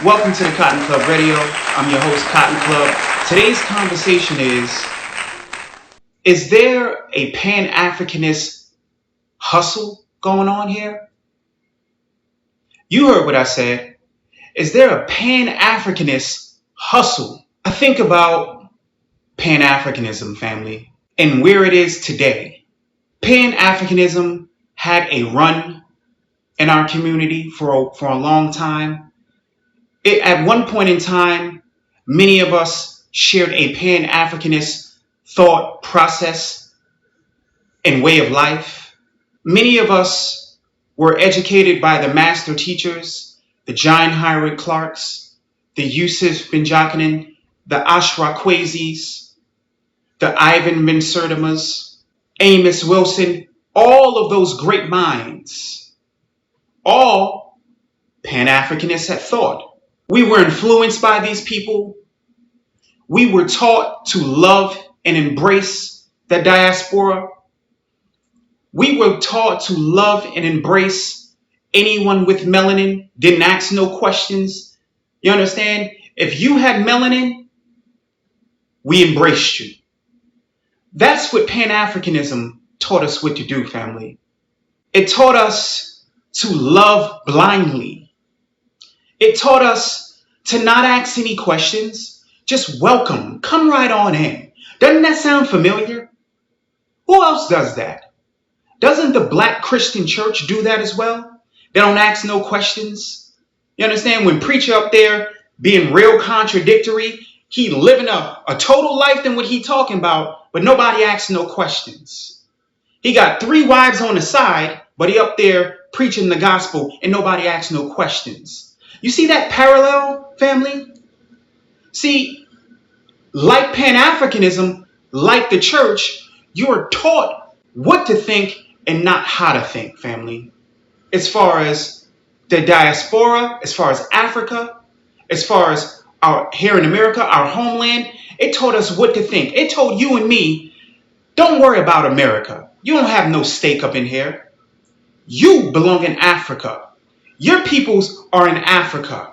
Welcome to the Cotton Club Radio. I'm your host, Cotton Club. Today's conversation is there a Pan Africanist hustle going on here? You heard what I said. Is there a Pan Africanist hustle? I think about Pan Africanism, family, and where it is today. Pan Africanism had a run in our community for a long time. At one point in time, many of us shared a Pan Africanist thought process and way of life. Many of us were educated by the master teachers, the John Heinrich Clarks, the Yusuf Ben Jochannan, the Ashra Kwazis, the Ivan Ben Sertimas, Amos Wilson, all of those great minds, all Pan-Africanists had thought. We were influenced by these people. We were taught to love and embrace the diaspora. We were taught to love and embrace anyone with melanin, didn't ask no questions. You understand? If you had melanin, we embraced you. That's what Pan-Africanism taught us what to do, family. It taught us to love blindly. It taught us to not ask any questions. Just welcome. Come right on in. Doesn't that sound familiar? Who else does that? Doesn't the Black Christian church do that as well? They don't ask no questions. You understand? When preacher up there being real contradictory, he living a total life than what he talking about, but nobody asks no questions. He got 3 wives on the side, but he up there preaching the gospel and nobody asks no questions. You see that parallel, family? See, like Pan-Africanism, like the church, you are taught what to think and not how to think, family. As far as the diaspora, as far as Africa, as far as here in America, our homeland, it taught us what to think. It told you and me, don't worry about America. You don't have no stake up in here. You belong in Africa. Your peoples are in Africa.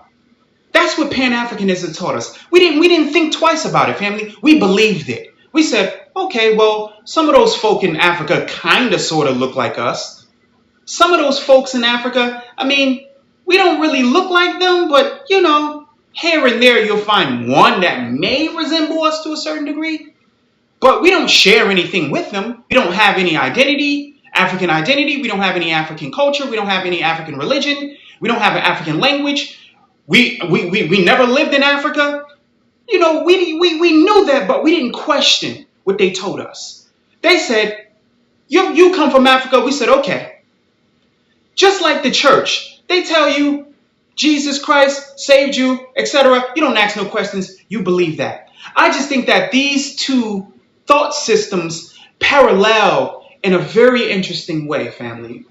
That's what Pan-Africanism taught us. We didn't think twice about it, family. We believed it. We said, okay, well, some of those folk in Africa kind of sort of look like us. Some of those folks in Africa, we don't really look like them, but, here and there you'll find one that may resemble us to a certain degree. But we don't share anything with them. We don't have any African identity. We don't have any African culture. We don't have any African religion. We don't have an African language. We never lived in Africa. We knew that, but we didn't question what they told us. They said, you come from Africa. We said, okay. Just like the church, they tell you Jesus Christ saved you, etc. You don't ask no questions. You believe that. I just think that these two thought systems parallel in a very interesting way, family.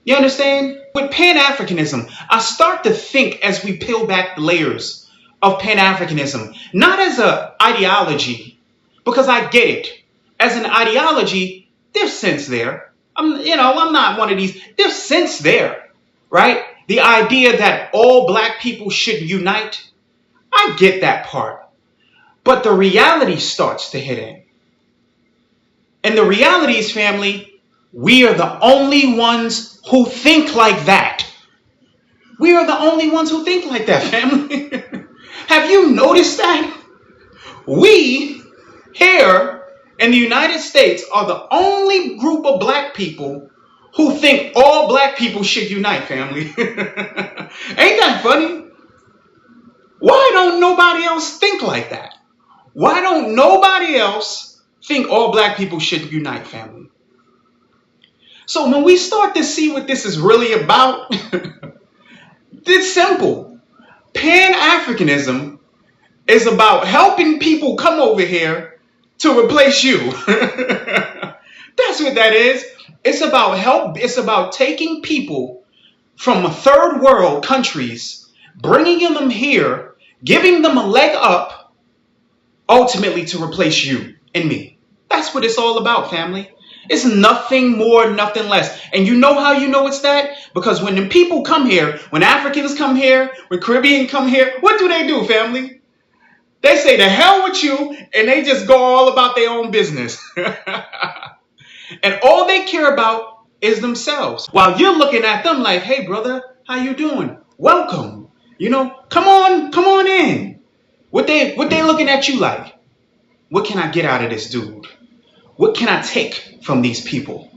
You understand? With Pan-Africanism, I start to think as we peel back the layers of Pan-Africanism, not as an ideology, because I get it. As an ideology, there's sense there. I'm not one of these. There's sense there, right? The idea that all Black people should unite, I get that part. But the reality starts to hit in. And the reality is, family, we are the only ones who think like that. We are the only ones who think like that, family. Have you noticed that? We here in the United States are the only group of Black people who think all Black people should unite, family. Ain't that funny? Why don't nobody else think like that? Why don't nobody else think all Black people should unite, family? So when we start to see what this is really about, it's simple. Pan-Africanism is about helping people come over here to replace you. That's what that is. It's about help. It's about taking people from third world countries, bringing them here, giving them a leg up, ultimately to replace you and me. That's what it's all about, family. It's nothing more, nothing less. And you know how you know it's that? Because when the people come here, when Africans come here, when Caribbean come here, what do, family? They say the hell with you, and they just go all about their own business. And all they care about is themselves. While you're looking at them like, hey, brother, how you doing? Welcome. Come on in. What they looking at you like? What can I get out of this dude? What can I take from these people?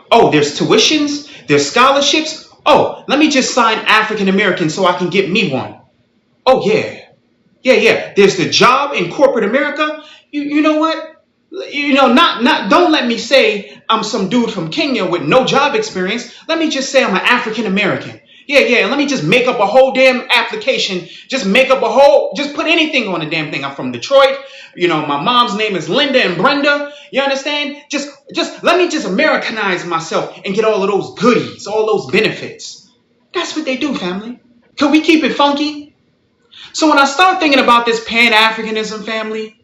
Oh, there's tuitions, there's scholarships. Oh, let me just sign African American so I can get me one. Oh, yeah. There's the job in corporate America. You know what? Don't let me say I'm some dude from Kenya with no job experience. Let me just say I'm an African American. Yeah. Let me just make up a whole damn application. Just put anything on the damn thing. I'm from Detroit. My mom's name is Linda and Brenda. You understand? Just let me just Americanize myself and get all of those goodies, all those benefits. That's what they do, family. Can we keep it funky? So when I start thinking about this Pan Africanism, family,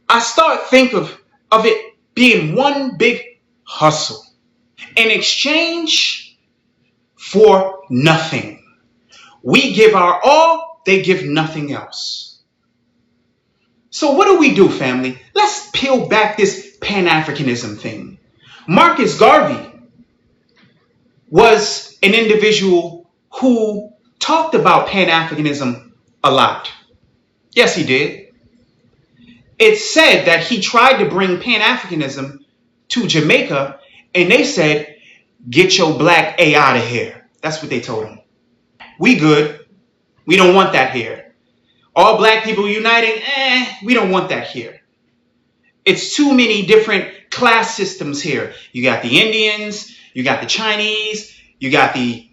I start thinking of it being one big hustle in exchange for nothing. We give our all, they give nothing else. So what do, family? Let's peel back this Pan-Africanism thing. Marcus Garvey was an individual who talked about Pan-Africanism a lot. Yes, he did. It's said that he tried to bring Pan-Africanism to Jamaica, and they said, get your black A out of here. That's what they told him. We good. We don't want that here. All black people uniting, we don't want that here. It's too many different class systems here. You got the Indians, you got the Chinese, you got the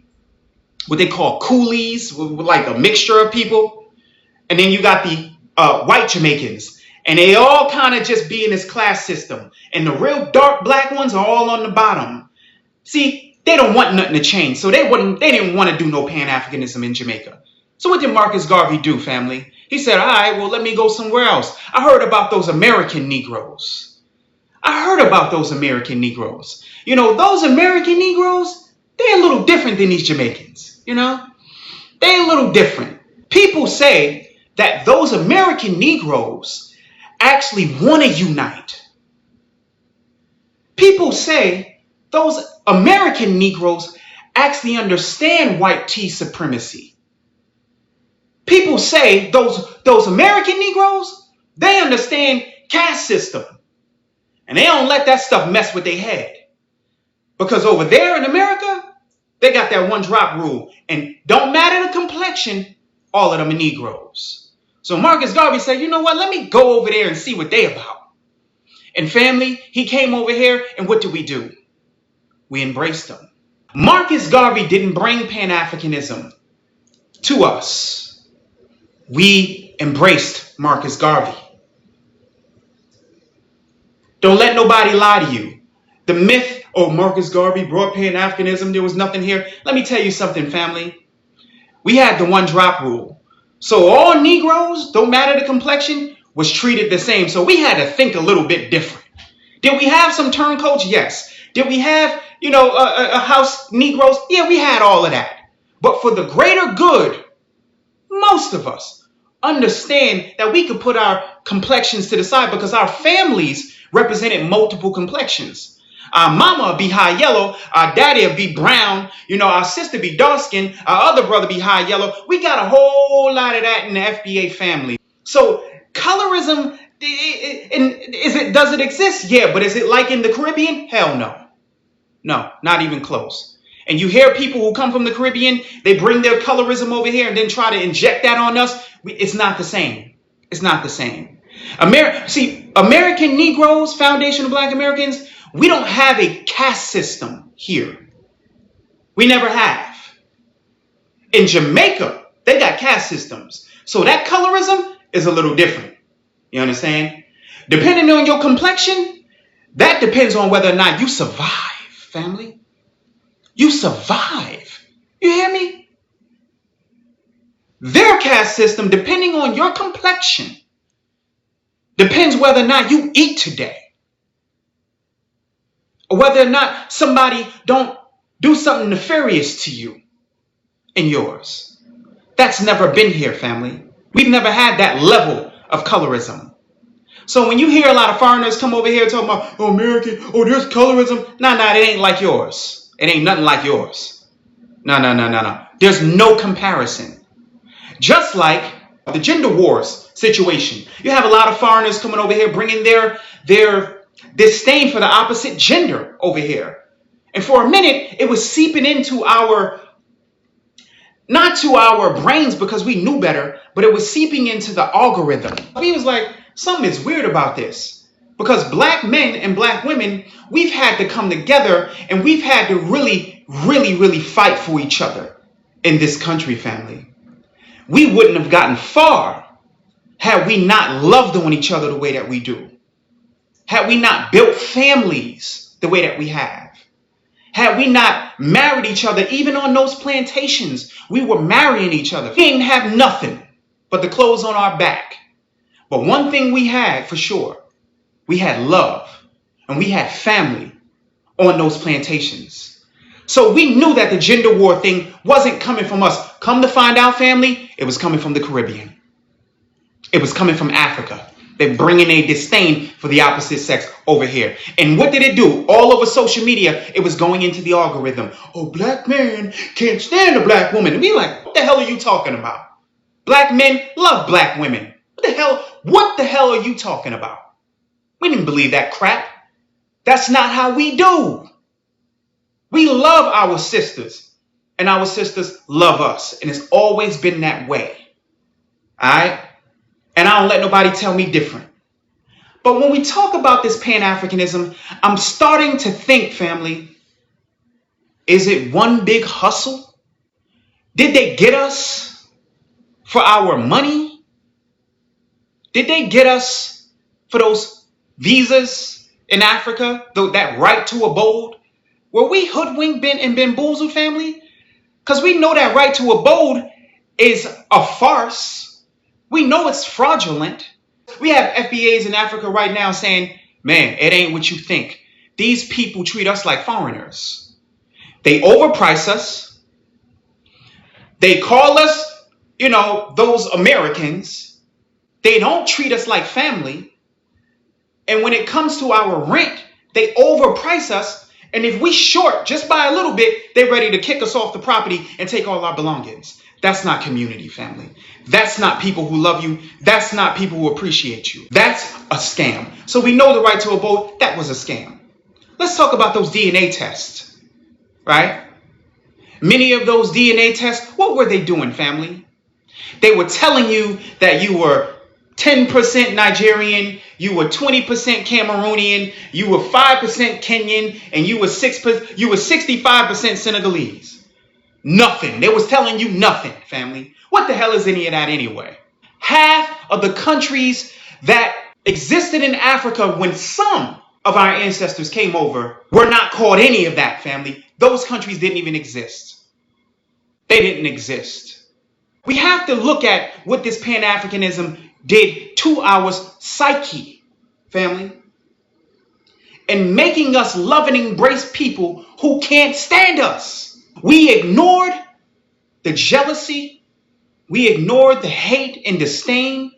what they call coolies, like a mixture of people. And then you got the white Jamaicans. And they all kind of just be in this class system. And the real dark black ones are all on the bottom. See, they don't want nothing to change. So they didn't want to do no Pan-Africanism in Jamaica. So what did Marcus Garvey do, family? He said, all right, well, let me go somewhere else. I heard about those American Negroes. Those American Negroes, they're a little different than these Jamaicans. They're a little different. People say that those American Negroes actually want to unite. People say those American Negroes actually understand white tea supremacy. People say those American Negroes, they understand caste system. And they don't let that stuff mess with their head. Because over there in America, they got that one drop rule. And don't matter the complexion, all of them are Negroes. So Marcus Garvey said, you know what, let me go over there and see what they about. And family, he came over here, and what did we do? We embraced him. Marcus Garvey didn't bring Pan-Africanism to us. We embraced Marcus Garvey. Don't let nobody lie to you. The myth, oh, Marcus Garvey brought Pan-Africanism, there was nothing here. Let me tell you something, family. We had the one drop rule. So all Negroes, don't matter the complexion, was treated the same. So we had to think a little bit different. Did we have some turncoats? Yes. Did we have, a house Negroes? Yeah, we had all of that. But for the greater good, most of us understand that we could put our complexions to the side because our families represented multiple complexions. Our mama be high yellow, our daddy will be brown, our sister be dark skinned, our other brother be high yellow. We got a whole lot of that in the FBA family. So colorism, does it exist? Yeah, but is it like in the Caribbean? Hell no. No, not even close. And you hear people who come from the Caribbean, they bring their colorism over here and then try to inject that on us. It's not the same. It's not the same. American Negroes, Foundation of Black Americans, we don't have a caste system here. We never have. In Jamaica, they got caste systems. So that colorism is a little different. You understand? Depending on your complexion, that depends on whether or not you survive, family. You survive. You hear me? Their caste system, depending on your complexion, depends whether or not you eat today. or whether or not somebody don't do something nefarious to you and yours. That's never been here, family. We've never had that level of colorism. So when you hear a lot of foreigners come over here talking about, oh, American, oh, there's colorism. Nah, it ain't like yours. It ain't nothing like yours. No. There's no comparison. Just like the gender wars situation. You have a lot of foreigners coming over here bringing their disdain for the opposite gender over here. And for a minute, it was seeping into not to our brains because we knew better, but it was seeping into the algorithm. We was like, something is weird about this. Because black men and black women, we've had to come together and we've had to really, really, really fight for each other in this country, family. We wouldn't have gotten far had we not loved on each other the way that we do. Had we not built families the way that we have. Had we not married each other, even on those plantations, we were marrying each other. We didn't have nothing but the clothes on our back. But one thing we had for sure, we had love and we had family on those plantations. So we knew that the gender war thing wasn't coming from us. Come to find out, family, it was coming from the Caribbean. It was coming from Africa. They're bringing a disdain for the opposite sex over here. And what did it do? All over social media, it was going into the algorithm. Oh, black man can't stand a black woman. And we like, what the hell are you talking about? Black men love black women. What the hell are you talking about? We didn't believe that crap. That's not how we do. We love our sisters. And our sisters love us. And it's always been that way. All right? And I don't let nobody tell me different. But when we talk about this Pan-Africanism, I'm starting to think, family, is it one big hustle? Did they get us for our money? Did they get us for those visas in Africa, that right to abode? Were we hoodwinked and bamboozled, family? Because we know that right to abode is a farce. We know it's fraudulent. We have FBAs in Africa right now saying, man, it ain't what you think. These people treat us like foreigners. They overprice us. They call us, those Americans. They don't treat us like family. And when it comes to our rent, they overprice us. And if we short just by a little bit, they're ready to kick us off the property and take all our belongings. That's not community, family. That's not people who love you. That's not people who appreciate you. That's a scam. So we know the right to abode, that was a scam. Let's talk about those DNA tests, right? Many of those DNA tests, what were they doing, family? They were telling you that you were 10% Nigerian, you were 20% Cameroonian, you were 5% Kenyan, and you were 65% Senegalese. Nothing. They was telling you nothing, family. What the hell is any of that anyway? Half of the countries that existed in Africa when some of our ancestors came over were not called any of that, family. Those countries didn't even exist. They didn't exist. We have to look at what this Pan-Africanism did to our psyche, family, and making us love and embrace people who can't stand us. We ignored the jealousy. We ignored the hate and disdain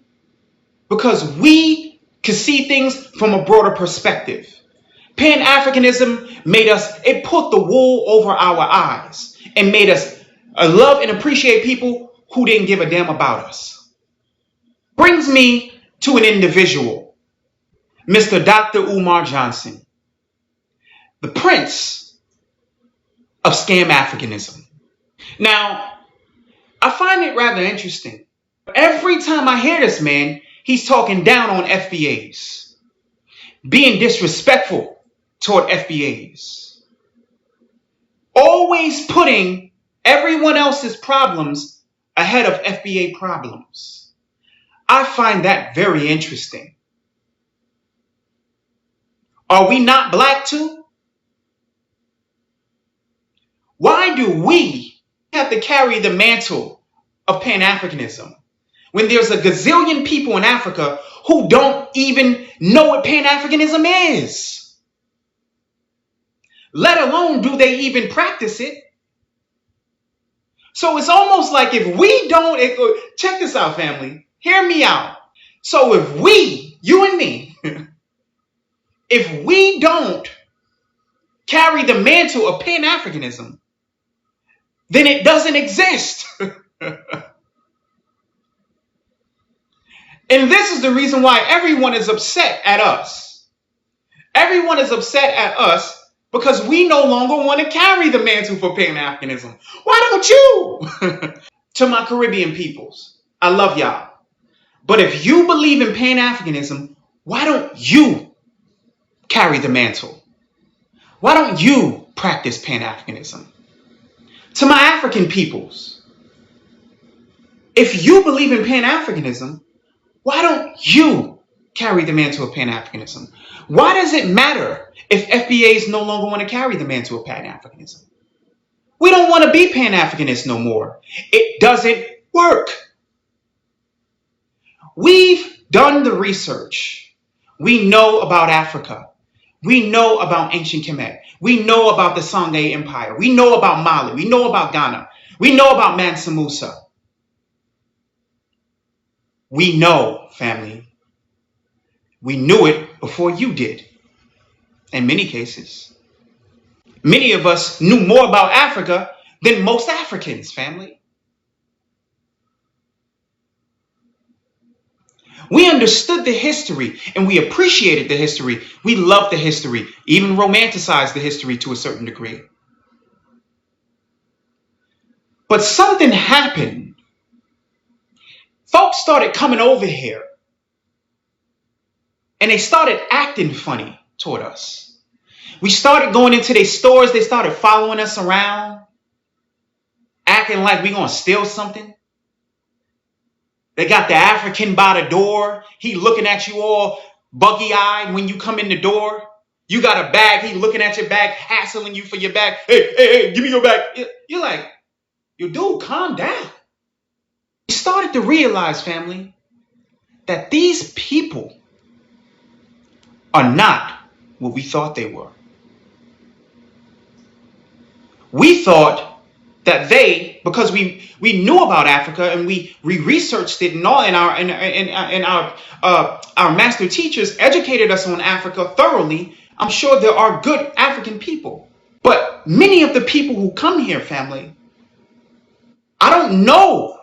because we could see things from a broader perspective. Pan-Africanism it put the wool over our eyes and made us love and appreciate people who didn't give a damn about us. Brings me to an individual, Mr. Dr. Umar Johnson, the prince of scam Africanism. Now, I find it rather interesting. Every time I hear this man, he's talking down on FBAs, being disrespectful toward FBAs, always putting everyone else's problems ahead of FBA problems. I find that very interesting. Are we not black too? Why do we have to carry the mantle of Pan-Africanism when there's a gazillion people in Africa who don't even know what Pan-Africanism is? let alone do they even practice it. So it's almost like if we don't, check this out, family, hear me out. So if we, you and me, if we don't carry the mantle of Pan-Africanism, then it doesn't exist. And this is the reason why everyone is upset at us. Everyone is upset at us because we no longer want to carry the mantle for Pan-Africanism. Why don't you? To my Caribbean peoples, I love y'all. But if you believe in Pan-Africanism, why don't you carry the mantle? Why don't you practice Pan-Africanism? To my African peoples, if you believe in Pan-Africanism, why don't you carry the mantle of Pan-Africanism? Why does it matter if FBAs no longer want to carry the mantle of Pan-Africanism? We don't want to be Pan-Africanists no more. It doesn't work. We've done the research. We know about Africa. We know about ancient Kemet. We know about the Songhai Empire. We know about Mali. We know about Ghana. We know about Mansa Musa. We know, family. We knew it before you did. In many cases. Many of us knew more about Africa than most Africans, family. We understood the history and we appreciated the history. We loved the history, even romanticized the history to a certain degree. But something happened. Folks started coming over here and they started acting funny toward us. We started going into their stores. They started following us around, acting like we gonna steal something. They got the African by the door. He looking at you all buggy-eyed when you come in the door. You got a bag. He looking at your bag, hassling you for your bag. Hey, give me your bag. You're like, yo, dude, calm down. We started to realize, family, that these people are not what we thought they were. We thought that they, because we knew about Africa and we researched it and all, and our master teachers educated us on Africa thoroughly. I'm sure there are good African people, but many of the people who come here, family, I don't know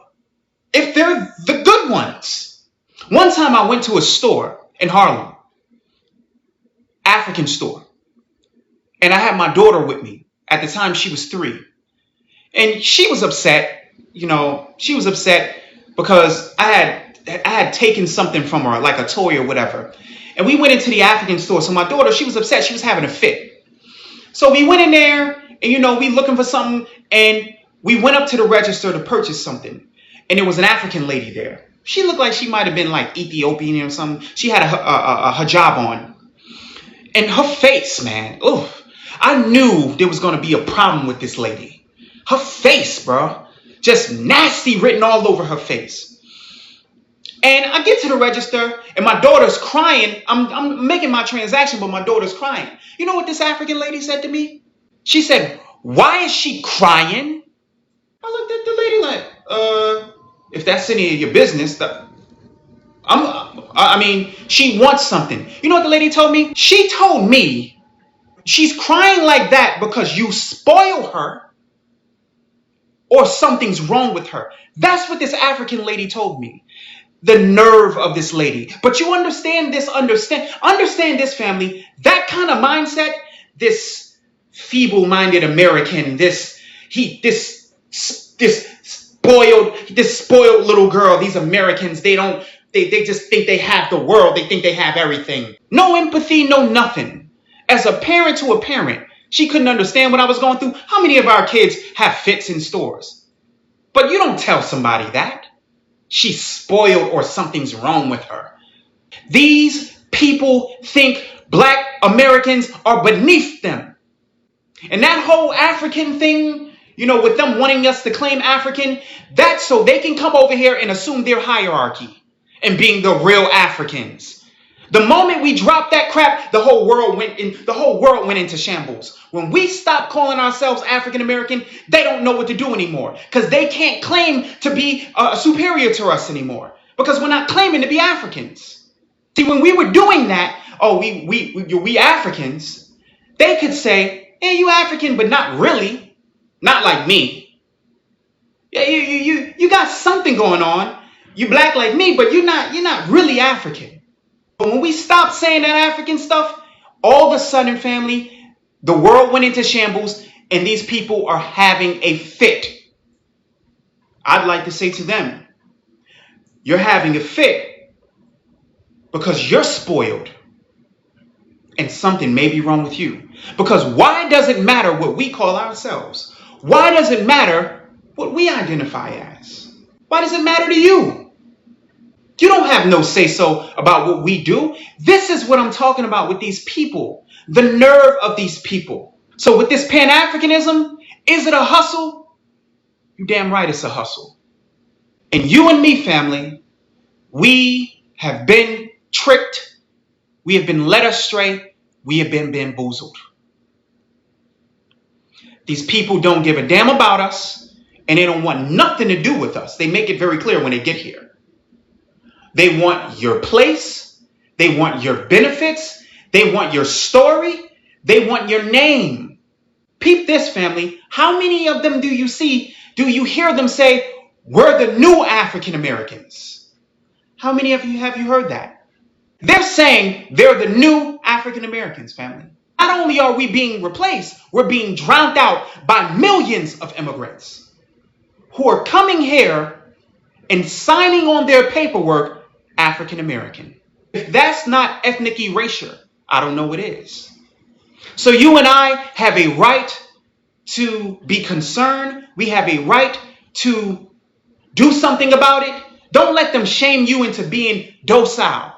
if they're the good ones. One time I went to a store in Harlem, African store, and I had my daughter with me. At the time, she was 3. And she was upset, she was upset because I had taken something from her, like a toy or whatever. And we went into the African store. So my daughter, she was upset. She was having a fit. So we went in there and, we looking for something. And we went up to the register to purchase something. And there was an African lady there. She looked like she might have been like Ethiopian or something. She had a hijab on. And her face, man, I knew there was going to be a problem with this lady. Her face, bro, just nasty written all over her face. And I get to the register and my daughter's crying. I'm making my transaction, but my daughter's crying. You know what this African lady said to me? She said, "Why is she crying?" I looked at the lady like, if that's any of your business, she wants something. You know what the lady told me? She told me she's crying like that because you spoil her or something's wrong with her. That's what this African lady told me. The nerve of this lady. But you understand this, understand this, family. That kind of mindset, this feeble-minded American, this spoiled little girl, these Americans, they just think they have the world. They think they have everything. No empathy, no nothing. As a parent to a parent, she couldn't understand what I was going through. How many of our kids have fits in stores? But you don't tell somebody that. She's spoiled or something's wrong with her. These people think Black Americans are beneath them. And that whole African thing, with them wanting us to claim African, that's so they can come over here and assume their hierarchy and being the real Africans. The moment we dropped that crap, the whole world went into shambles. When we stopped calling ourselves African American, they don't know what to do anymore because they can't claim to be superior to us anymore because we're not claiming to be Africans. See, when we were doing that, oh, we Africans, they could say, "Hey, you African, but not really, not like me. Yeah, you got something going on. You black like me, but you're not really African." But when we stopped saying that African stuff, all of a sudden, family, the world went into shambles and these people are having a fit. I'd like to say to them, you're having a fit because you're spoiled and something may be wrong with you. Because why does it matter what we call ourselves? Why does it matter what we identify as? Why does it matter to you? You don't have no say-so about what we do. This is what I'm talking about with these people. The nerve of these people. So with this Pan Africanism, is it a hustle? You damn right it's a hustle. And you and me, family, we have been tricked. We have been led astray. We have been bamboozled. These people don't give a damn about us, and they don't want nothing to do with us. They make it very clear when they get here. They want your place. They want your benefits. They want your story. They want your name. Peep this, family. How many of them do you hear them say, we're the new African Americans? How many of you have you heard that? They're saying they're the new African Americans, family. Not only are we being replaced, we're being drowned out by millions of immigrants who are coming here and signing on their paperwork African American. If that's not ethnic erasure, I don't know what is. So you and I have a right to be concerned. We have a right to do something about it. Don't let them shame you into being docile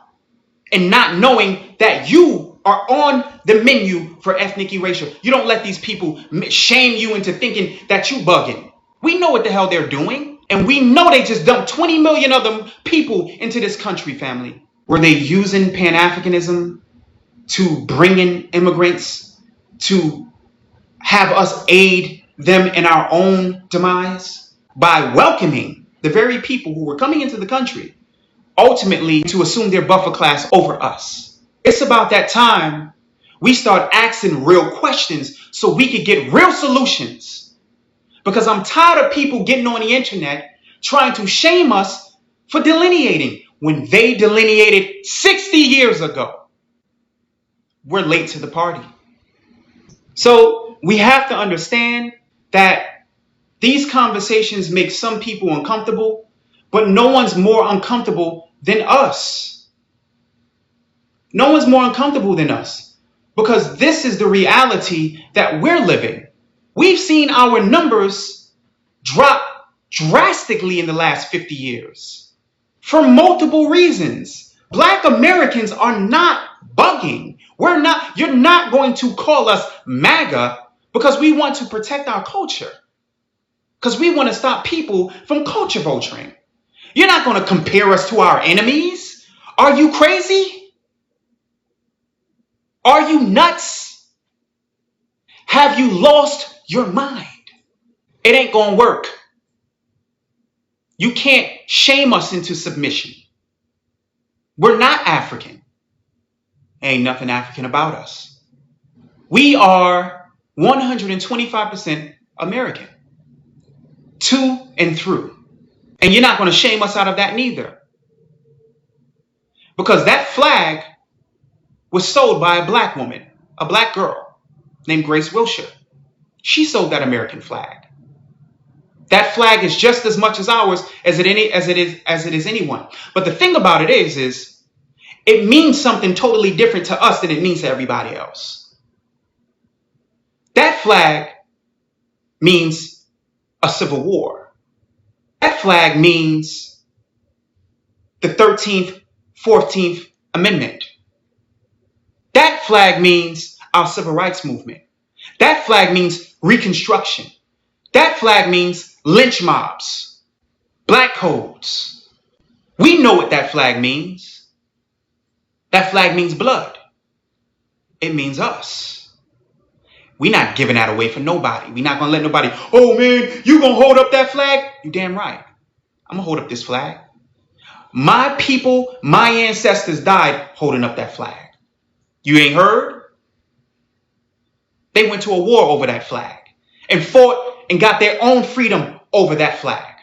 and not knowing that you are on the menu for ethnic erasure. You don't let these people shame you into thinking that you bugging. We know what the hell they're doing. And we know they just dumped 20 million other people into this country, family. Were they using Pan Africanism to bring in immigrants, to have us aid them in our own demise? By welcoming the very people who were coming into the country, ultimately to assume their buffer class over us. It's about that time we start asking real questions so we could get real solutions. Because I'm tired of people getting on the internet trying to shame us for delineating when they delineated 60 years ago. We're late to the party. So we have to understand that these conversations make some people uncomfortable, but no one's more uncomfortable than us. No one's more uncomfortable than us because this is the reality that we're living. We've seen our numbers drop drastically in the last 50 years for multiple reasons. Black Americans are not bugging. You're not going to call us MAGA because we want to protect our culture. Because we want to stop people from culture vulturing. You're not going to compare us to our enemies. Are you crazy? Are you nuts? Have you lost your mind? It ain't gonna work. You can't shame us into submission. We're not African. Ain't nothing African about us. We are 125% American. To and through. And you're not gonna shame us out of that neither. Because that flag was sold by a black woman, a black girl named Grace Wilshire. She sold that American flag. That flag is just as much as ours as it is anyone. But the thing about it is it means something totally different to us than it means to everybody else. That flag means a civil war. That flag means the 13th, 14th Amendment. That flag means our civil rights movement. That flag means Reconstruction. That flag means lynch mobs, black codes. We know what that flag means. That flag means blood. It means us. We're not giving that away for nobody. We're not going to let nobody, oh man, you going to hold up that flag? You damn right. I'm going to hold up this flag. My people, my ancestors died holding up that flag. You ain't heard? They went to a war over that flag and fought and got their own freedom over that flag.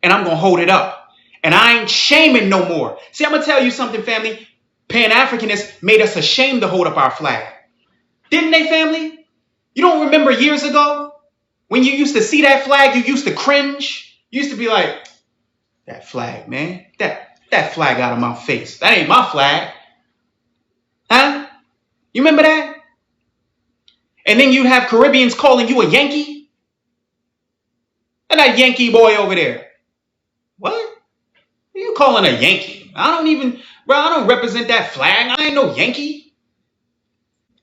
And I'm going to hold it up. And I ain't shaming no more. See, I'm going to tell you something, family. Pan Africanists made us ashamed to hold up our flag. Didn't they, family? You don't remember years ago when you used to see that flag, you used to cringe? You used to be like, that flag, man. That flag out of my face. That ain't my flag. Huh? You remember that? And then you'd have Caribbeans calling you a Yankee. And that Yankee boy over there. What? Who you calling a Yankee? I don't represent that flag. I ain't no Yankee.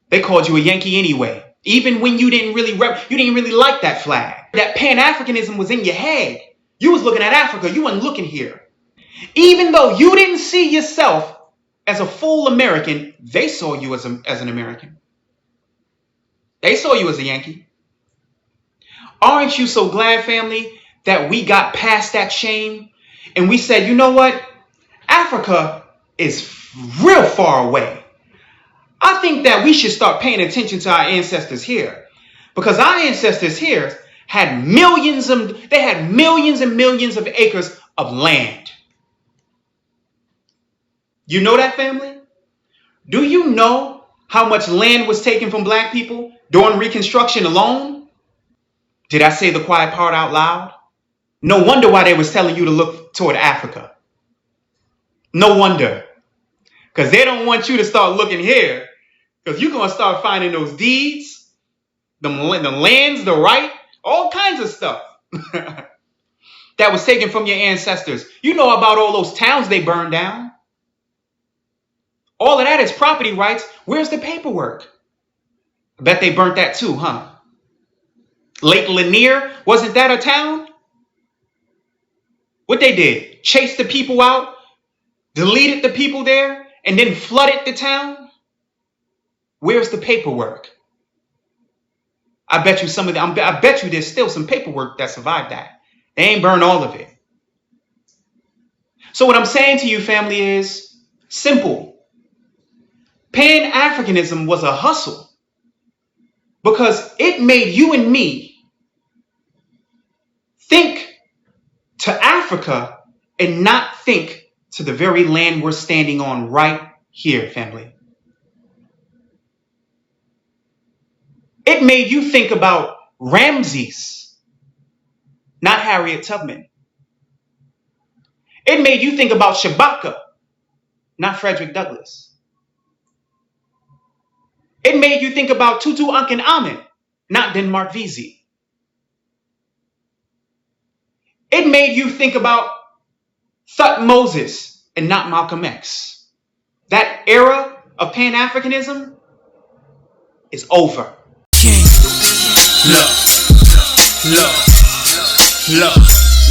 They called you a Yankee anyway. Even when you didn't really like that flag. That Pan-Africanism was in your head. You was looking at Africa. You wasn't looking here. Even though you didn't see yourself as a full American, they saw you as an American. They saw you as a Yankee. Aren't you so glad, family, that we got past that shame and we said, you know what? Africa is real far away. I think that we should start paying attention to our ancestors here, because our ancestors here had millions and millions of acres of land. You know that, family? Do you know how much land was taken from black people during Reconstruction alone? Did I say the quiet part out loud? No wonder why they was telling you to look toward Africa. No wonder. Because they don't want you to start looking here. Because you're going to start finding those deeds, the lands, the right, all kinds of stuff that was taken from your ancestors. You know about all those towns they burned down. All of that is property rights. Where's the paperwork? I bet they burnt that too, huh? Lake Lanier, wasn't that a town? What they did? Chased the people out, deleted the people there, and then flooded the town? Where's the paperwork? I bet you there's still some paperwork that survived that. They ain't burned all of it. So what I'm saying to you, family, is simple. Pan-Africanism was a hustle because it made you and me think to Africa and not think to the very land we're standing on right here, family. It made you think about Ramses, not Harriet Tubman. It made you think about Shabaka, not Frederick Douglass. It made you think about Tutu Ankhenamen, not Denmark Vesey. It made you think about Thutmose and not Malcolm X. That era of Pan-Africanism is over. King. Look,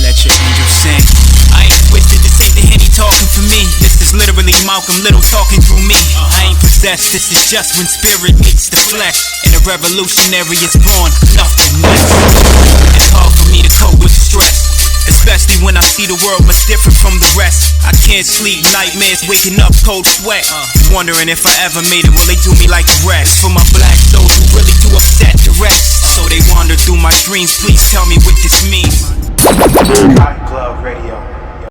let your angel sing. I ain't twisted, this ain't the Henny talking for me. This is literally Malcolm Little talking through me. I ain't possessed, this is just when spirit meets the flesh, and a revolutionary is born, nothing less. It's hard for me to cope with stress, especially when I see the world much different from the rest. I can't sleep, nightmares, waking up cold sweat, wondering if I ever made it, will they do me like the rest? For my black souls who really do upset the rest, so they wander through my dreams, please tell me what this means. Cotton Glove Radio.